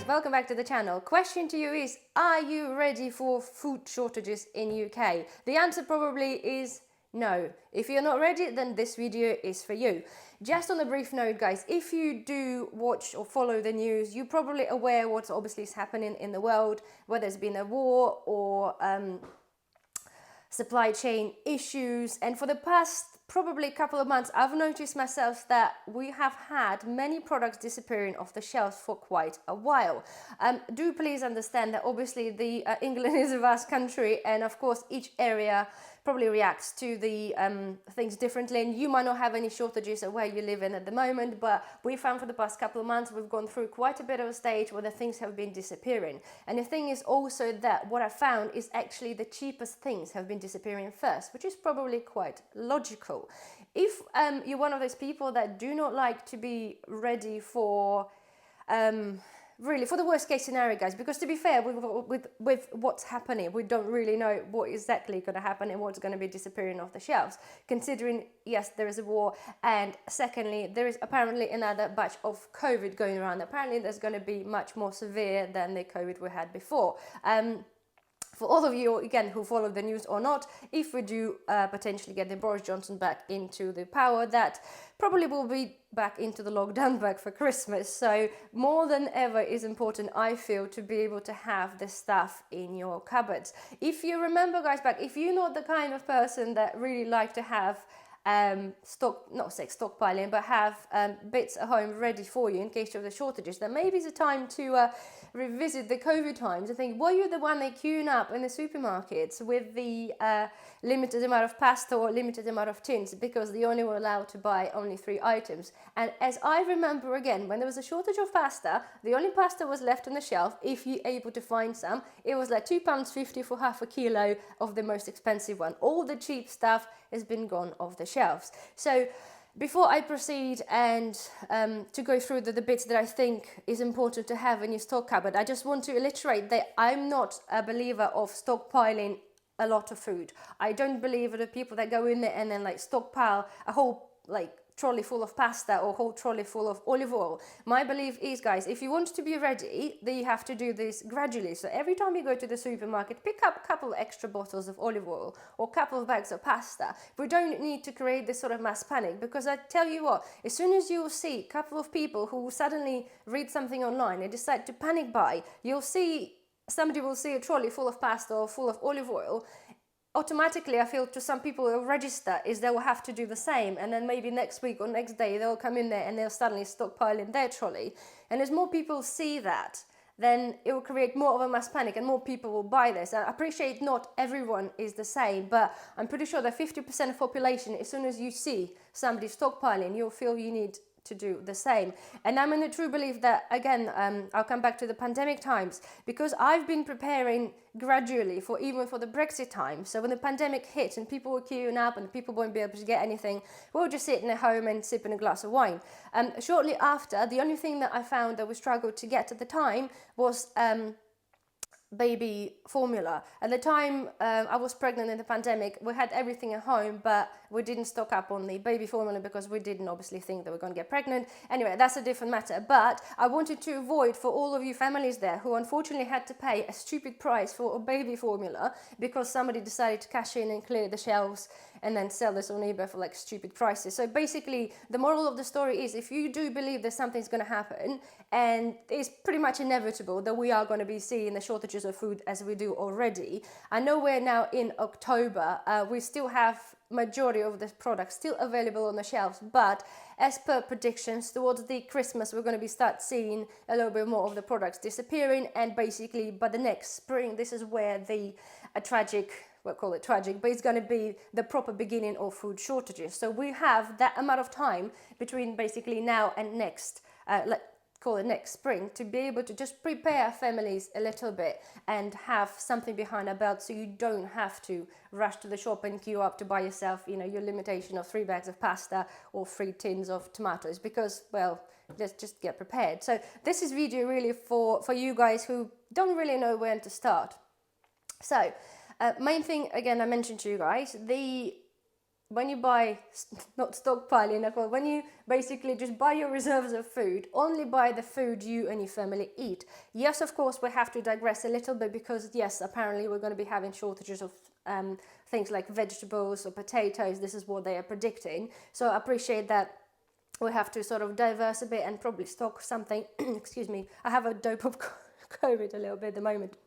guys, welcome back to the channel. Question to you is, are you ready for food shortages in UK? The answer probably is no. If you're not ready, then this video is for you. Just on a brief note, guys, if you do watch or follow the news, you're probably aware what obviously is happening in the world, whether there's been a war or supply chain issues. And for the past probably a couple of months, I've noticed myself that we have had many products disappearing off the shelves for quite a while. Do please understand that obviously England is a vast country, and of course each area probably reacts to the things differently, and you might not have any shortages of where you live in at the moment, but we found for the past couple of months we've gone through quite a bit of a stage where the things have been disappearing. And the thing is also that what I found is actually the cheapest things have been disappearing first, which is probably quite logical. If you're one of those people that do not like to be ready for really for the worst case scenario, guys, because to be fair, with what's happening, we don't really know what exactly going to happen and what's going to be disappearing off the shelves, considering, yes, there is a war, and secondly, there is apparently another batch of COVID going around. Apparently there's going to be much more severe than the COVID we had before. For all of you, again, who follow the news or not, if we do potentially get the Boris Johnson back into the power, that probably will be back into the lockdown back for Christmas. So more than ever is important, I feel, to be able to have this stuff in your cupboards. If you remember, guys, back, if you're not the kind of person that really like to have stockpiling, but have bits at home ready for you in case of the shortages, then maybe it's a time to revisit the COVID times and think, were you the one they queuing up in the supermarkets with the limited amount of pasta or limited amount of tins because they only were allowed to buy only 3 items? And as I remember, again, when there was a shortage of pasta, the only pasta was left on the shelf, if you're able to find some, it was like £2.50 for half a kilo of the most expensive one. All the cheap stuff has been gone off the shelves. So before I proceed and to go through the bits that I think is important to have in your stock cupboard, I just want to illustrate that I'm not a believer of stockpiling a lot of food. I don't believe in the people that go in there and then like stockpile a whole like trolley full of pasta or whole trolley full of olive oil. My belief is, guys, if you want to be ready, then you have to do this gradually. So every time you go to the supermarket, pick up a couple extra bottles of olive oil or a couple of bags of pasta. We don't need to create this sort of mass panic, because I tell you what, as soon as you see a couple of people who suddenly read something online and decide to panic buy, you'll see somebody will see a trolley full of pasta or full of olive oil. Automatically, I feel to some people who register is they will have to do the same, and then maybe next week or next day they'll come in there and they'll suddenly stockpile in their trolley. And as more people see that, then it will create more of a mass panic and more people will buy this. I appreciate not everyone is the same, but I'm pretty sure that 50% of population, as soon as you see somebody stockpiling, you'll feel you need to do the same. And I'm in the true belief that, again, I'll come back to the pandemic times, because I've been preparing gradually for even for the Brexit time. So when the pandemic hit and people were queuing up and people won't be able to get anything, we'll just sit in a home and sipping a glass of wine. Shortly after, the only thing that I found that we struggled to get at the time was baby formula. At the time I was pregnant in the pandemic, we had everything at home, but we didn't stock up on the baby formula because we didn't obviously think that we're going to get pregnant. Anyway, that's a different matter. But I wanted to avoid, for all of you families there who unfortunately had to pay a stupid price for a baby formula because somebody decided to cash in and clear the shelves and then sell this on eBay for like stupid prices. So basically the moral of the story is, if you do believe that something's going to happen, and it's pretty much inevitable that we are going to be seeing the shortages of food as we do already. I know we're now in October, we still have majority of the products still available on the shelves, but as per predictions, towards the Christmas we're going to be start seeing a little bit more of the products disappearing, and basically by the next spring, this is where the tragic, we'll call it tragic, but it's going to be the proper beginning of food shortages. So we have that amount of time between basically now and next call it next spring, to be able to just prepare families a little bit and have something behind our belt, so you don't have to rush to the shop and queue up to buy yourself, you know, your limitation of 3 bags of pasta or 3 tins of tomatoes, because, well, let's just get prepared. So this is video really for you guys who don't really know when to start. So main thing, again, I mentioned to you guys, when you buy, not stockpiling, but when you basically just buy your reserves of food, only buy the food you and your family eat. Yes, of course, we have to digress a little bit because, yes, apparently we're going to be having shortages of things like vegetables or potatoes. This is what they are predicting. So I appreciate that we have to sort of diverse a bit and probably stock something. Excuse me, I have a dope of COVID a little bit at the moment.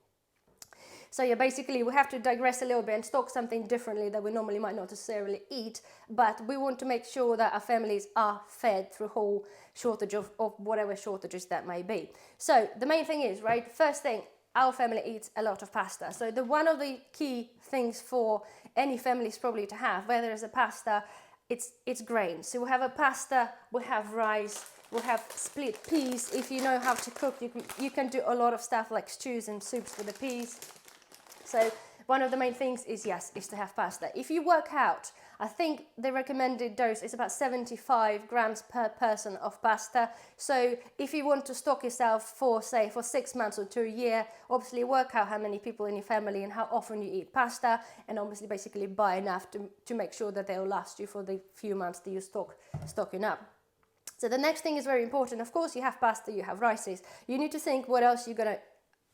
So yeah, basically we have to digress a little bit and stock something differently that we normally might not necessarily eat, but we want to make sure that our families are fed through whole shortage of whatever shortages that may be. So the main thing is, right, first thing, our family eats a lot of pasta. So one of the key things for any family is probably to have, whether it's a pasta, it's grains. So we have a pasta, we have rice, we have split peas. If you know how to cook, you can do a lot of stuff like stews and soups with the peas. So one of the main things is to have pasta. If you work out, I think the recommended dose is about 75 grams per person of pasta. So if you want to stock yourself for 6 months or to a year, obviously work out how many people in your family and how often you eat pasta, and obviously basically buy enough to make sure that they'll last you for the few months that you stocking up. So the next thing is very important. Of course, you have pasta, you have rices. You need to think what else you're going to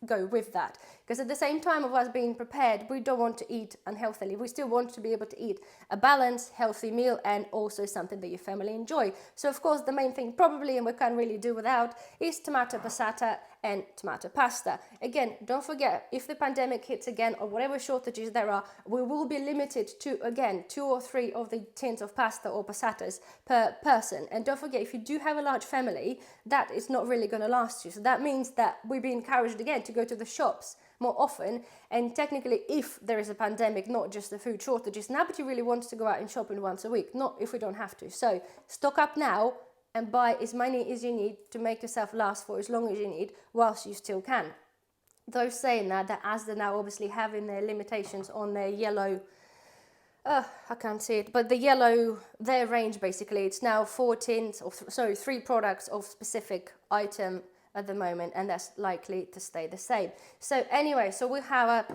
go with that, because at the same time of us being prepared, we don't want to eat unhealthily. We still want to be able to eat a balanced, healthy meal and also something that your family enjoy. So of course the main thing probably, and we can't really do without, is tomato passata and tomato pasta. Again, don't forget, if the pandemic hits again or whatever shortages there are, we will be limited to, again, 2 or 3 of the tins of pasta or passatas per person. And don't forget, if you do have a large family, that is not really going to last you. So that means that we'll be encouraged again to go to the shops more often, and technically if there is a pandemic, not just the food shortages, nobody really wants to go out and shopping once a week, not if we don't have to. So stock up now and buy as many as you need to make yourself last for as long as you need whilst you still can. Those saying that as they're now obviously having their limitations on their yellow, I can't see it, but the yellow, their range basically, it's now 3 products of specific item at the moment, and that's likely to stay the same. So anyway, so we have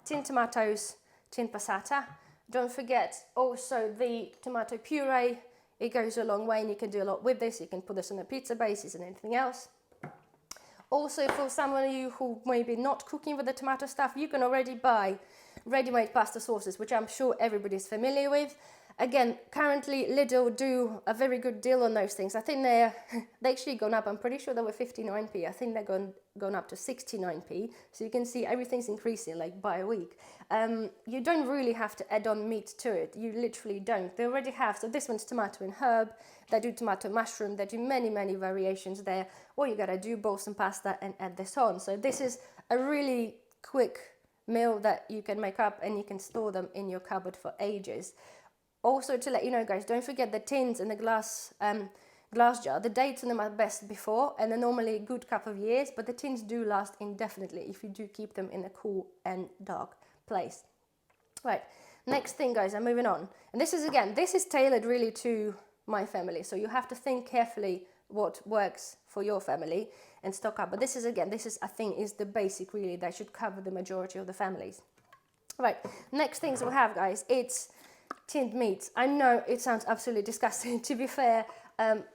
tin tomatoes, tin passata. Don't forget also the tomato puree. It goes a long way and you can do a lot with this. You can put this on a pizza basis and anything else. Also, for some of you who maybe not cooking with the tomato stuff, you can already buy ready-made pasta sauces, which I'm sure everybody's familiar with. Again, currently Lidl do a very good deal on those things. I think they actually gone up. I'm pretty sure they were 59p. I think they're gone up to 69p. So you can see everything's increasing like by a week. You don't really have to add on meat to it. You literally don't. They already have. So this one's tomato and herb. They do tomato mushroom. They do many, many variations there. All you gotta do, boil some pasta and add this on. So this is a really quick meal that you can make up and you can store them in your cupboard for ages. Also, to let you know, guys, don't forget the tins and the glass jar. The dates on them are best before, and they're normally a good couple of years, but the tins do last indefinitely if you do keep them in a cool and dark place. Right, next thing, guys, I'm moving on. And this is tailored really to my family, so you have to think carefully what works for your family and stock up. But this is I think is the basic really that should cover the majority of the families. Right, next things we have, guys, it's tinned meats. I know it sounds absolutely disgusting. To be fair,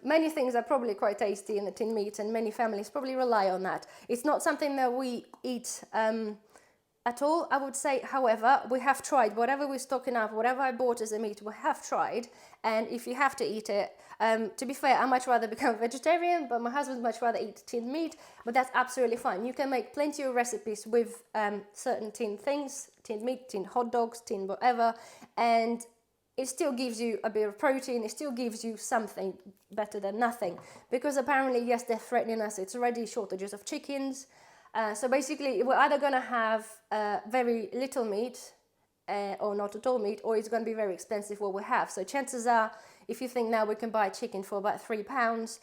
many things are probably quite tasty in the tinned meat, and many families probably rely on that. It's not something that we eat at all, I would say. However, we have tried whatever we're stocking up, whatever I bought as a meat, we have tried. And if you have to eat it, to be fair, I much rather become a vegetarian, but my husband much rather eat tinned meat, but that's absolutely fine. You can make plenty of recipes with certain tinned things, tinned meat, tinned hot dogs, tinned whatever, and it still gives you a bit of protein. It still gives you something better than nothing, because apparently, yes, they're threatening us. It's already shortages of chickens. So basically, we're either going to have very little meat or not at all meat, or it's going to be very expensive what we have. So chances are, if you think now we can buy chicken for about £3,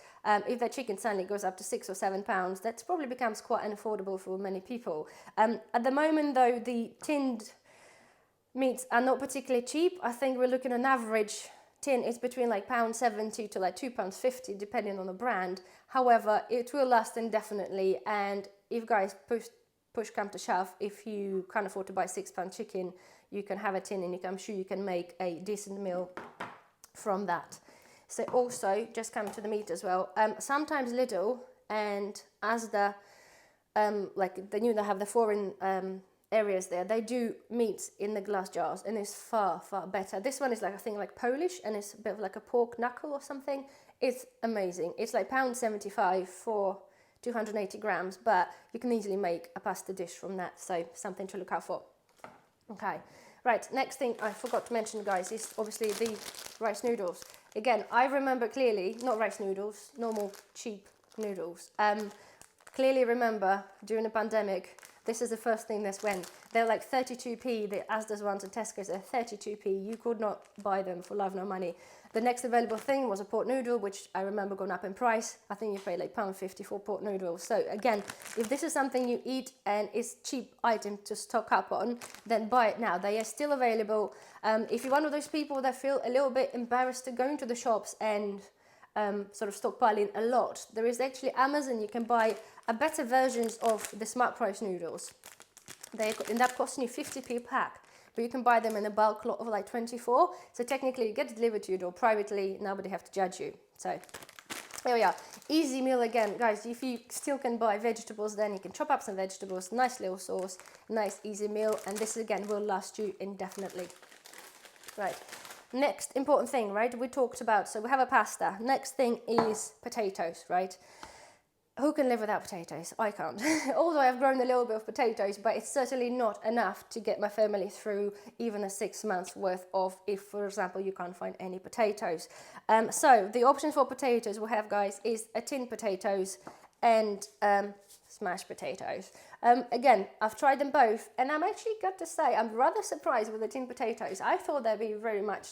if that chicken suddenly goes up to £6 or £7, that probably becomes quite unaffordable for many people. At the moment, though, the tinned meats are not particularly cheap. I think we're looking at an average tin is between like £1.70 to like £2.50 depending on the brand. However, it will last indefinitely, and if guys push come to shove, if you can't afford to buy £6 chicken, you can have a tin and I'm sure you can make a decent meal from that. So also, just come to the meat as well. Sometimes Lidl and Asda, like they have the foreign areas there, they do meats in the glass jars, and it's far, far better. This one is like, I think, like Polish, and it's a bit of like a pork knuckle or something. It's amazing. It's like £1.75 for 280 grams, but you can easily make a pasta dish from that, so something to look out for. Okay, right, next thing I forgot to mention, guys, is obviously the rice noodles. Again, I remember clearly, not rice noodles, normal cheap noodles. Clearly remember during the pandemic, this is the first thing that's when they're like 32p, the Asda's ones and Tesco's are 32p. You could not buy them for love nor money. The next available thing was a pot noodle, which I remember going up in price. I think you pay like £1.50 for pot noodles. So again, if this is something you eat and it's cheap item to stock up on, then buy it now. They are still available. If you're one of those people that feel a little bit embarrassed to go into the shops and sort of stockpiling a lot, there is actually Amazon. You can buy a better versions of the Smart Price noodles. They end up costing you 50p a pack, but you can buy them in a bulk lot of like 24. So technically you get it delivered to your door privately, nobody have to judge you. So there we are. Easy meal again, guys. If you still can buy vegetables, then you can chop up some vegetables, nice little sauce, nice easy meal, and this again will last you indefinitely. Right. Next important thing, right, we talked about, so we have a pasta. Next thing is potatoes, right? Who can live without potatoes? I can't. Although I've grown a little bit of potatoes, but it's certainly not enough to get my family through even a 6 months worth of, if, for example, you can't find any potatoes. So the options for potatoes we have, guys, is a tin potatoes and smashed potatoes. Again, I've tried them both, and I'm actually got to say, I'm rather surprised with the tin potatoes. I thought they'd be very much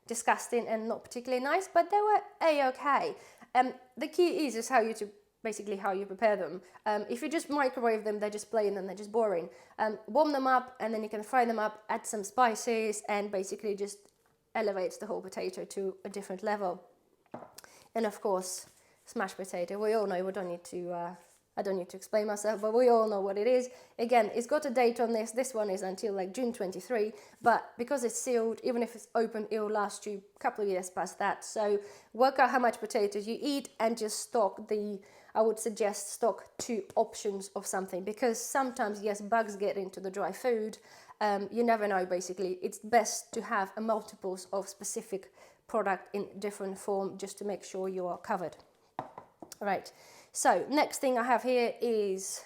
disgusting and not particularly nice, but they were a-okay. The key is how you prepare them. If you just microwave them, they're just plain and they're just boring. Warm them up, and then you can fry them up, add some spices, and basically just elevates the whole potato to a different level. And of course, smashed potato, we all know, we don't need to I don't need to explain myself, but we all know what it is. Again, it's got a date on this. This one is until like June 23, but because it's sealed, even if it's open, it will last you a couple of years past that. So work out how much potatoes you eat and just stock I would suggest stock 2 options of something, because sometimes, yes, bugs get into the dry food. You never know, basically. It's best to have a multiples of specific product in different form just to make sure you are covered. Right. So next thing I have here is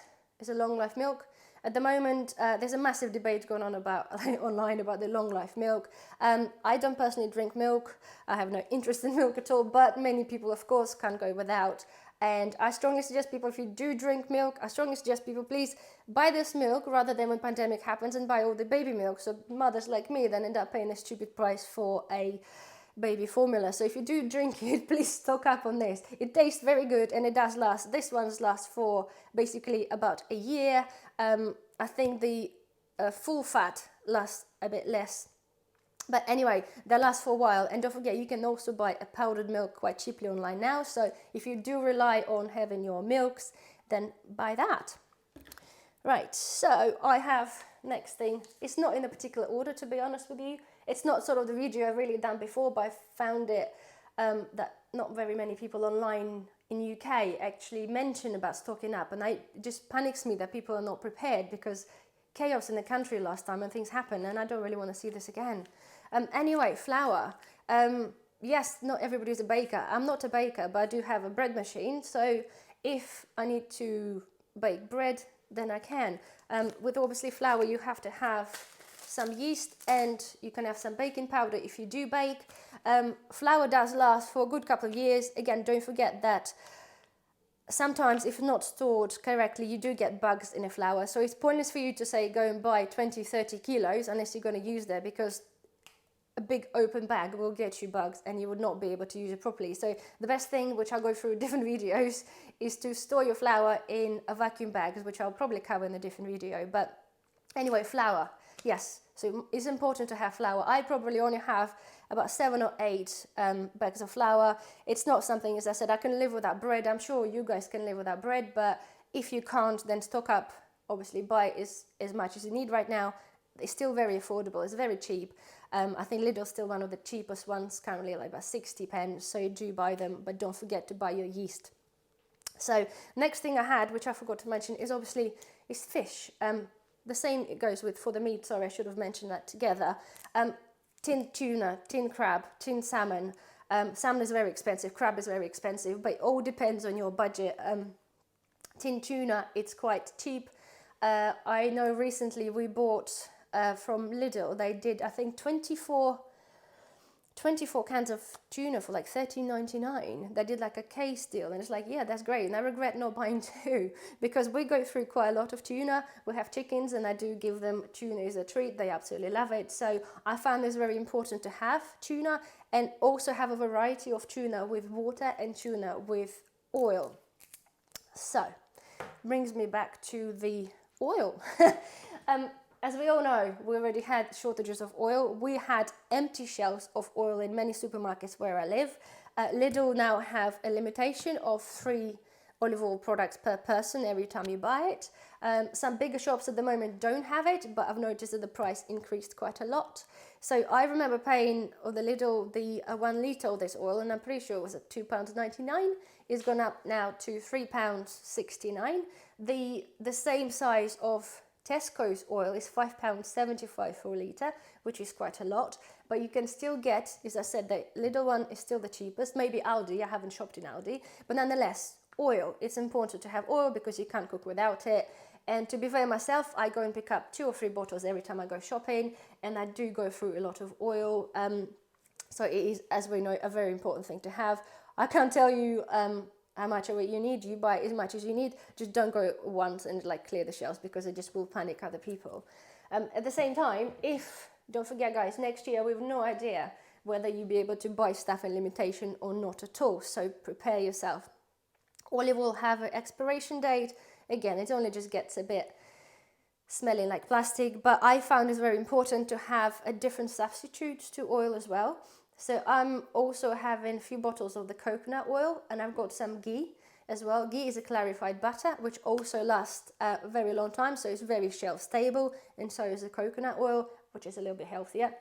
a long life milk. At the moment, there's a massive debate going on online about the long life milk. I don't personally drink milk. I have no interest in milk at all, but many people, of course, can't go without. And I strongly suggest people, if you do drink milk, I strongly suggest people, please buy this milk rather than when pandemic happens and buy all the baby milk. So mothers like me then end up paying a stupid price for a baby formula. So if you do drink it, please stock up on this. It tastes very good and it does last. This one's lasts for basically about a year. I think the full fat lasts a bit less. But anyway, they last for a while. And don't forget, you can also buy a powdered milk quite cheaply online now. So if you do rely on having your milks, then buy that. Right, so I have next thing. It's not in a particular order, to be honest with you. It's not sort of the video I've really done before, but I found it that not very many people online in UK actually mention about stocking up. And it just panics me that people are not prepared, because chaos in the country last time and things happen, and I don't really want to see this again. Anyway, flour. Yes, not everybody's a baker. I'm not a baker, but I do have a bread machine. So if I need to bake bread, then I can. With obviously flour, you have to have some yeast, and you can have some baking powder if you do bake. Flour does last for a good couple of years. Again, don't forget that sometimes if not stored correctly, you do get bugs in a flour. So it's pointless for you to say go and buy 20, 30 kilos unless you're going to use that, because a big open bag will get you bugs and you would not be able to use it properly. So the best thing, which I'll go through different videos, is to store your flour in a vacuum bag, which I'll probably cover in a different video. But anyway, flour, yes. So it's important to have flour. I probably only have about 7 or 8 bags of flour. It's not something, as I said, I can live without bread. I'm sure you guys can live without bread, but if you can't, then stock up. Obviously, buy as much as you need right now, it's still very affordable. It's very cheap. I think Lidl's still one of the cheapest ones currently, like about 60 pence. So you do buy them, but don't forget to buy your yeast. So next thing I had, which I forgot to mention, is obviously fish. The same it goes with for the meat. Sorry, I should have mentioned that together. Tinned tuna, tinned crab, tinned salmon. Salmon is very expensive, crab is very expensive, but it all depends on your budget. Tinned tuna, it's quite cheap. I know recently we bought from Lidl, they did I think 24 cans of tuna for like $13.99. They did like a case deal, and it's like, yeah, that's great. And I regret not buying two, because we go through quite a lot of tuna. We have chickens, and I do give them tuna as a treat. They absolutely love it. So I found it's very important to have tuna, and also have a variety of tuna with water and tuna with oil. So brings me back to the oil. As we all know, we already had shortages of oil. We had empty shelves of oil in many supermarkets where I live. Lidl now have a limitation of 3 olive oil products per person every time you buy it. Some bigger shops at the moment don't have it, but I've noticed that the price increased quite a lot. So I remember paying on the Lidl the 1 litre of this oil, and I'm pretty sure it was at £2.99. It's gone up now to £3.69. The same size of Tesco's oil is £5.75 for a litre, which is quite a lot, but you can still get, as I said, the Lidl one is still the cheapest, maybe Aldi. I haven't shopped in Aldi, but nonetheless, oil, it's important to have oil because you can't cook without it. And to be fair myself, I go and pick up 2 or 3 bottles every time I go shopping, and I do go through a lot of oil, so it is, as we know, a very important thing to have. I can't tell you how much of it you need. You buy as much as you need. Just don't go once and like clear the shelves, because it just will panic other people. At the same time, don't forget guys, next year we have no idea whether you'll be able to buy stuff in limitation or not at all. So prepare yourself. Olive will have an expiration date. Again, it only just gets a bit smelling like plastic, but I found it's very important to have a different substitute to oil as well. So I'm also having a few bottles of the coconut oil, and I've got some ghee as well. Ghee is a clarified butter, which also lasts a very long time, so it's very shelf stable, and so is the coconut oil, which is a little bit healthier.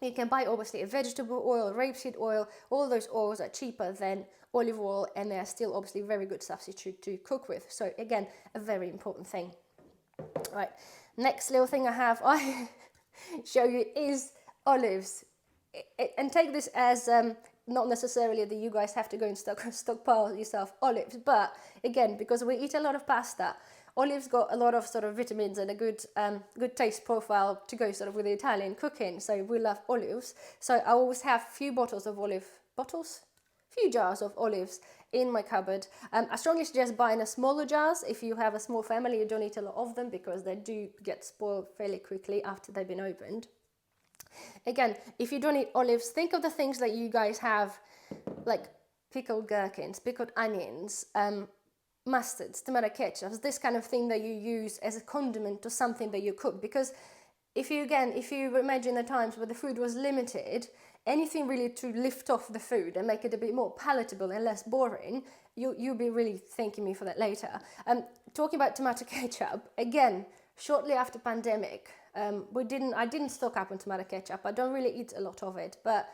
You can buy obviously a vegetable oil, rapeseed oil. All those oils are cheaper than olive oil, and they are still obviously very good substitute to cook with. So again, a very important thing. Right, next little thing I show you is olives. And take this as not necessarily that you guys have to go and stockpile yourself olives, but again, because we eat a lot of pasta, olives got a lot of sort of vitamins and a good taste profile to go sort of with the Italian cooking, so we love olives. So I always have few jars of olives in my cupboard. I strongly suggest buying a smaller jars if you have a small family. You don't eat a lot of them, because they do get spoiled fairly quickly after they've been opened. Again, if you don't eat olives, think of the things that you guys have, like pickled gherkins, pickled onions, mustards, tomato ketchups, this kind of thing that you use as a condiment to something that you cook. Because if you imagine the times where the food was limited, anything really to lift off the food and make it a bit more palatable and less boring, you'll be really thanking me for that later. Talking about tomato ketchup, again, shortly after pandemic, I didn't stock up on tomato ketchup. I don't really eat a lot of it, but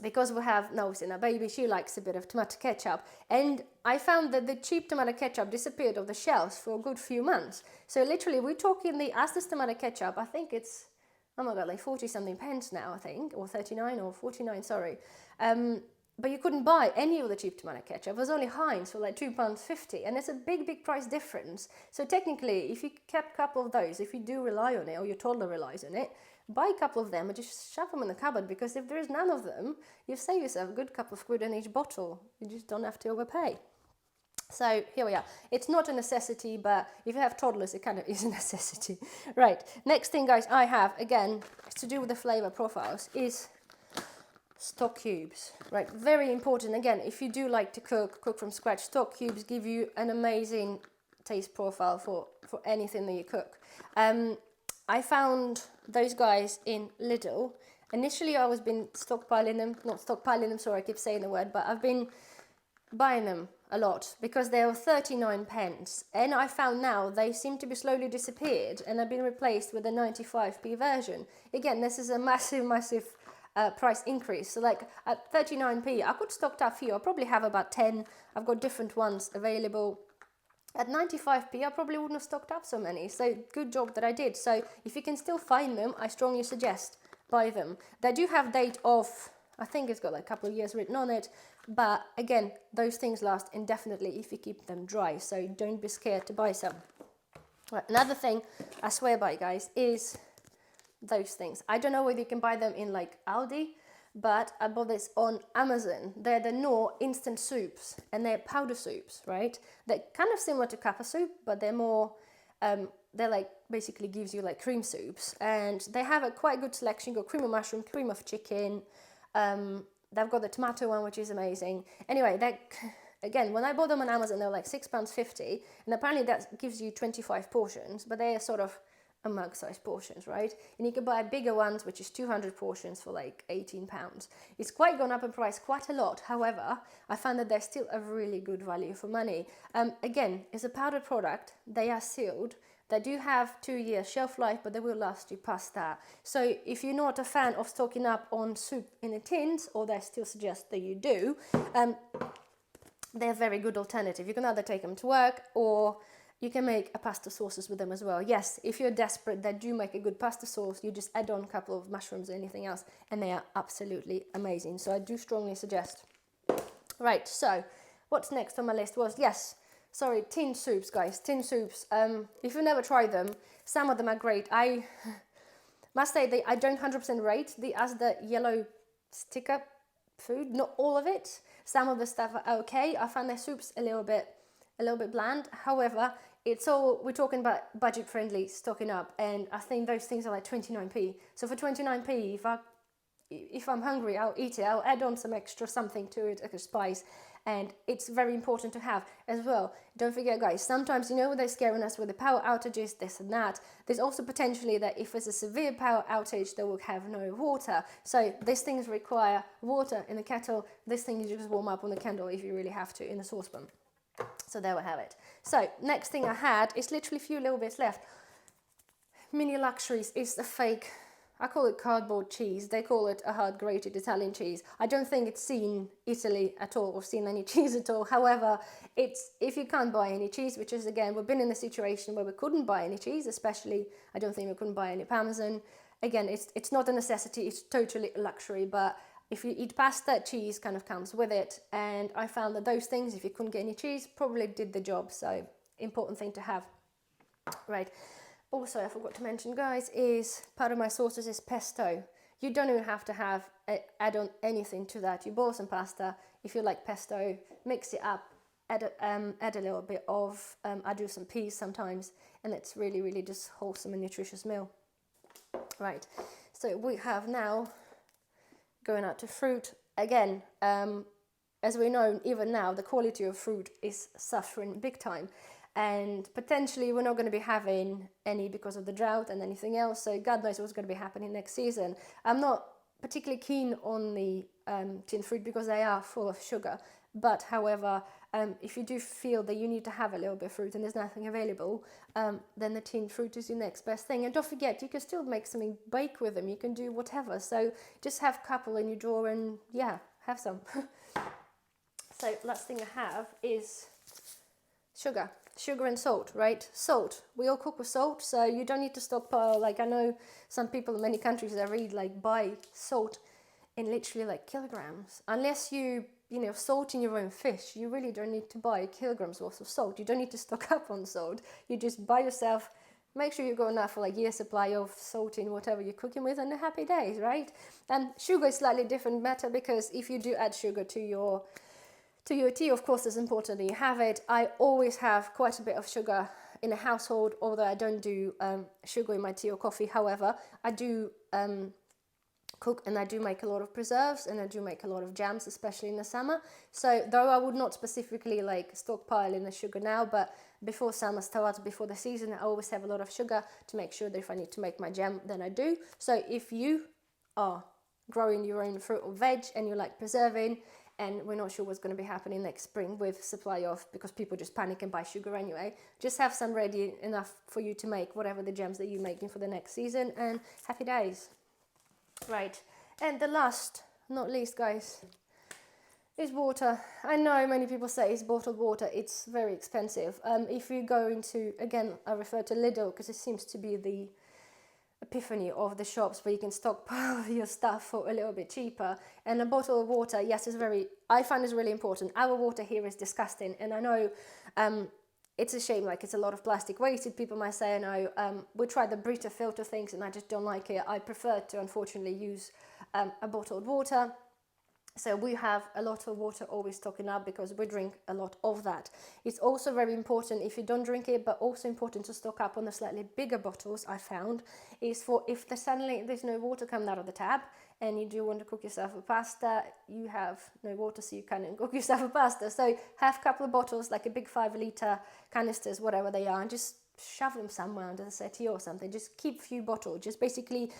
because we have Nose in our baby, she likes a bit of tomato ketchup, and I found that the cheap tomato ketchup disappeared off the shelves for a good few months. So literally, we're talking the Asda's tomato ketchup. I think it's, oh my god, like 40 something pence now, I think, or 39 or 49, sorry. But you couldn't buy any of the cheap tomato ketchup. It was only Heinz for like £2.50, and it's a big price difference. So technically, if you kept a couple of those, if you do rely on it, or your toddler relies on it, buy a couple of them and just shove them in the cupboard, because if there is none of them, you save yourself a good couple of quid in each bottle. You just don't have to overpay. So here we are. It's not a necessity, but if you have toddlers, it kind of is a necessity. Right, next thing guys I have, again, to do with the flavor profiles, is stock cubes. Right, very important. Again, if you do like to cook from scratch, stock cubes give you an amazing taste profile for anything that you cook. I found those guys in Lidl. Initially I was been stockpiling them, not stockpiling them, sorry, I keep saying the word, but I've been buying them a lot because they were 39 pence, and I found now they seem to be slowly disappeared and have been replaced with a 95p version. Again, this is a massive price increase. So like at 39p, I could stock up few. I probably have about 10. I've got different ones available. At 95p, I probably wouldn't have stocked up so many. So good job that I did. So if you can still find them, I strongly suggest buy them. They do have date of, I think it's got like a couple of years written on it. But again, those things last indefinitely if you keep them dry. So don't be scared to buy some. Right, another thing I swear by, guys, is those things. I don't know whether you can buy them in like Aldi, but I bought this on Amazon. They're the Knorr instant soups, and they're powder soups, right? They're kind of similar to kappa soup, but they're more, they're like basically gives you like cream soups, and they have a quite good selection. You've got cream of mushroom, cream of chicken. They've got the tomato one, which is amazing. Anyway, again, when I bought them on Amazon, they were like £6.50, and apparently that gives you 25 portions, but they are sort of a mug-sized portions, right? And you can buy bigger ones, which is 200 portions for like £18. It's quite gone up in price quite a lot. However, I found that they're still a really good value for money. Again, it's a powdered product. They are sealed. They do have 2 years shelf life, but they will last you past that. So if you're not a fan of stocking up on soup in the tins, or I still suggest that you do, they're a very good alternative. You can either take them to work, or you can make a pasta sauces with them as well. Yes, if you're desperate, they do make a good pasta sauce. You just add on a couple of mushrooms or anything else, and they are absolutely amazing. So I do strongly suggest. Right, so what's next on my list was, tin soups, guys. Tin soups. If you've never tried them, some of them are great. I must say I don't 100% rate the yellow sticker food. Not all of it. Some of the stuff are okay. I find their soups a little bit bland. However, we're talking about budget friendly stocking up, and I think those things are like 29p. So for 29p, if I'm hungry, I'll eat it. I'll add on some extra something to it, like a spice, and it's very important to have as well. Don't forget, guys, sometimes, they're scaring us with the power outages, this and that. There's also potentially that if there's a severe power outage, they will have no water. So these things require water in the kettle. This thing you just warm up on the candle if you really have to in the saucepan. So there we have it. So next thing I had is literally a few little bits left. Mini Luxuries is the fake, I call it cardboard cheese. They call it a hard grated Italian cheese. I don't think it's seen Italy at all or seen any cheese at all. However, if you can't buy any cheese, which is, again, we've been in a situation where we couldn't buy any cheese, especially I don't think we couldn't buy any Parmesan. Again, it's not a necessity, it's totally a luxury, but if you eat pasta, cheese kind of comes with it. And I found that those things, if you couldn't get any cheese, probably did the job. So important thing to have. Right. Also, I forgot to mention, guys, is part of my sauces is pesto. You don't even have to add on anything to that. You boil some pasta. If you like pesto, mix it up, add a little bit of, I do some peas sometimes, and it's really, really just wholesome and nutritious meal. Right. So we have now going out to fruit. Again, as we know, even now, the quality of fruit is suffering big time. And potentially we're not going to be having any because of the drought and anything else. So God knows what's going to be happening next season. I'm not particularly keen on the tin fruit because they are full of sugar. But however, if you do feel that you need to have a little bit of fruit and there's nothing available, then the tin fruit is your next best thing. And don't forget, you can still make something, bake with them. You can do whatever. So just have a couple in your drawer and have some. So last thing I have is sugar and salt, right? Salt. We all cook with salt, so you don't need to stockpile. Like, I know some people in many countries that read buy salt in literally like kilograms. Unless you salt in your own fish, you really don't need to buy kilograms worth of salt. You don't need to stock up on salt. You just buy yourself, make sure you got enough for like year supply of salt in whatever you're cooking with, and happy days, right? And sugar is slightly different matter, because if you do add sugar to your tea, of course, it's important that you have it. I always have quite a bit of sugar in the household, although I don't do sugar in my tea or coffee. However, I do cook, and I do make a lot of preserves, and I do make a lot of jams, especially in the summer. So though I would not specifically stockpile in the sugar now, but before summer starts, before the season, I always have a lot of sugar to make sure that if I need to make my jam, then I do. So if you are growing your own fruit or veg and you like preserving, and we're not sure what's going to be happening next spring with supply of, because people just panic and buy sugar anyway. Just have some ready enough for you to make whatever the jams that you're making for the next season, and happy days. Right, and the last, not least, guys, is water. I know many people say it's bottled water. It's very expensive. If you go into, again, I refer to Lidl because it seems to be the epiphany of the shops where you can stockpile your stuff for a little bit cheaper. And a bottle of water, yes, is very, I find is really important. Our water here is disgusting, and I know it's a shame, like it's a lot of plastic wasted. People might say, I know, we tried the Brita filter things and I just don't like it. I prefer to, unfortunately, use a bottled water. So we have a lot of water always stocking up because we drink a lot of that. It's also very important, if you don't drink it, but also important to stock up on the slightly bigger bottles, I found, is for if suddenly there's no water coming out of the tap and you do want to cook yourself a pasta, you have no water, so you can't cook yourself a pasta. So have a couple of bottles, like a big 5-litre canisters, whatever they are, and just shove them somewhere under the settee or something. Just keep a few bottles. Just basically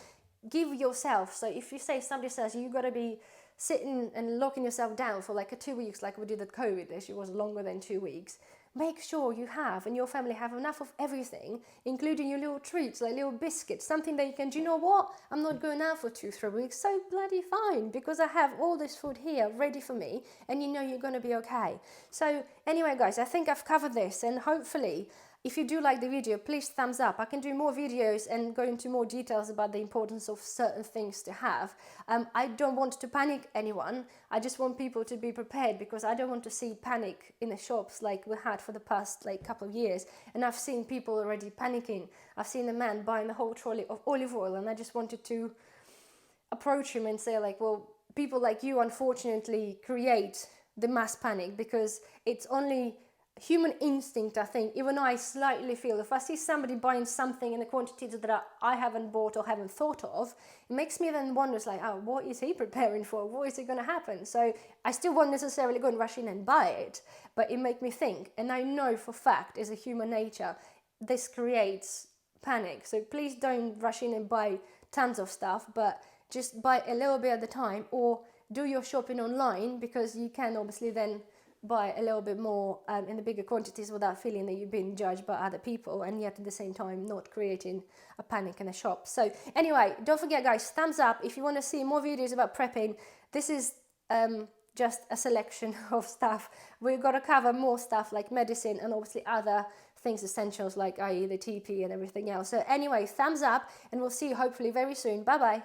give yourself. So if you say, somebody says you got to be sitting and locking yourself down for like 2 weeks, like we did at COVID, it was longer than 2 weeks, make sure you have and your family have enough of everything, including your little treats, like little biscuits, something that you can, do you know what, I'm not going out for 2-3 weeks, so bloody fine, because I have all this food here ready for me, and you know you're going to be okay. So anyway, guys, I think I've covered this, and hopefully if you do like the video, please thumbs up. I can do more videos and go into more details about the importance of certain things to have. I don't want to panic anyone. I just want people to be prepared, because I don't want to see panic in the shops like we had for the past couple of years. And I've seen people already panicking. I've seen a man buying the whole trolley of olive oil, and I just wanted to approach him and say, like, well, people like you unfortunately create the mass panic, because it's only human instinct, I think. Even though I slightly feel if I see somebody buying something in the quantities that I haven't bought or haven't thought of, it makes me then wonder, like, oh, what is he preparing for? What is it going to happen? So I still won't necessarily go and rush in and buy it, but it makes me think. And I know for fact, as a human nature, this creates panic. So please don't rush in and buy tons of stuff, but just buy a little bit at a time, or do your shopping online, because you can obviously then buy a little bit more in the bigger quantities without feeling that you've been judged by other people, and yet at the same time not creating a panic in a shop. So anyway, don't forget, guys, thumbs up if you want to see more videos about prepping. This is just a selection of stuff. We've got to cover more stuff like medicine and obviously other things, essentials, like i.e. the TP and everything else. So anyway, thumbs up, and we'll see you hopefully very soon. Bye bye.